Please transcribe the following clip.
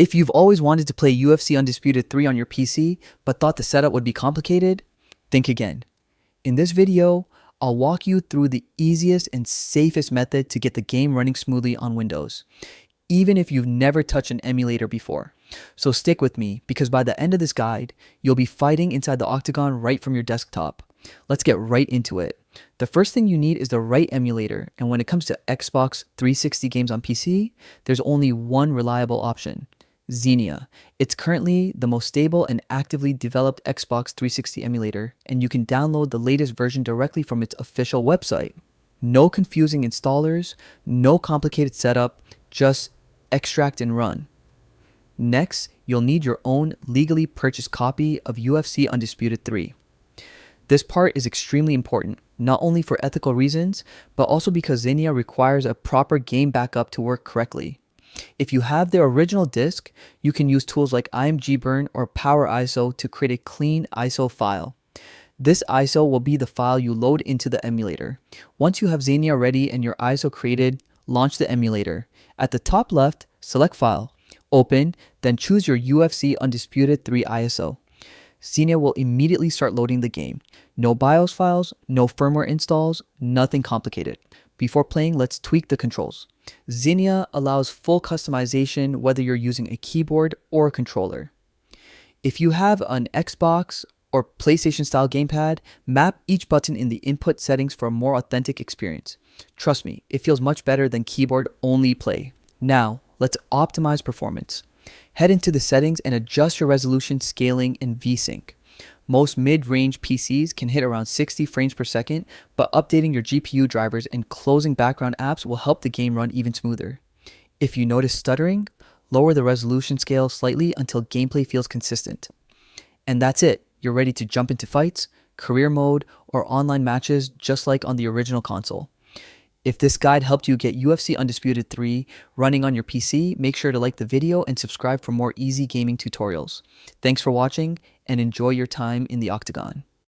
If you've always wanted to play UFC Undisputed 3 on your PC, but thought the setup would be complicated, think again. In this video, I'll walk you through the easiest and safest method to get the game running smoothly on Windows, even if you've never touched an emulator before. So stick with me, because by the end of this guide, you'll be fighting inside the octagon right from your desktop. Let's get right into it. The first thing you need is the right emulator, and when it comes to Xbox 360 games on PC, there's only one reliable option: Xenia. It's currently the most stable and actively developed Xbox 360 emulator, and you can download the latest version directly from its official website. No confusing installers, no complicated setup, just extract and run. Next, you'll need your own legally purchased copy of UFC Undisputed 3. This part is extremely important, not only for ethical reasons, but also because Xenia requires a proper game backup to work correctly. If you have the original disc, you can use tools like imgburn or PowerISO to create a clean ISO file. This ISO will be the file you load into the emulator. Once you have Xenia ready and your ISO created, launch the emulator. At the top left, select File, Open, then choose your UFC Undisputed 3 ISO. Xenia will immediately start loading the game. No BIOS files, no firmware installs, nothing complicated. Before playing, let's tweak the controls. Xenia allows full customization whether you're using a keyboard or a controller. If you have an Xbox or PlayStation style gamepad, map each button in the input settings for a more authentic experience. Trust me, it feels much better than keyboard only play. Now, let's optimize performance. Head into the settings and adjust your resolution, scaling, and VSync. Most mid-range PCs can hit around 60 frames per second, but updating your GPU drivers and closing background apps will help the game run even smoother. If you notice stuttering, lower the resolution scale slightly until gameplay feels consistent. And that's it. You're ready to jump into fights, career mode, or online matches just like on the original console. If this guide helped you get UFC Undisputed 3 running on your PC, make sure to like the video and subscribe for more easy gaming tutorials. Thanks for watching, and enjoy your time in the octagon.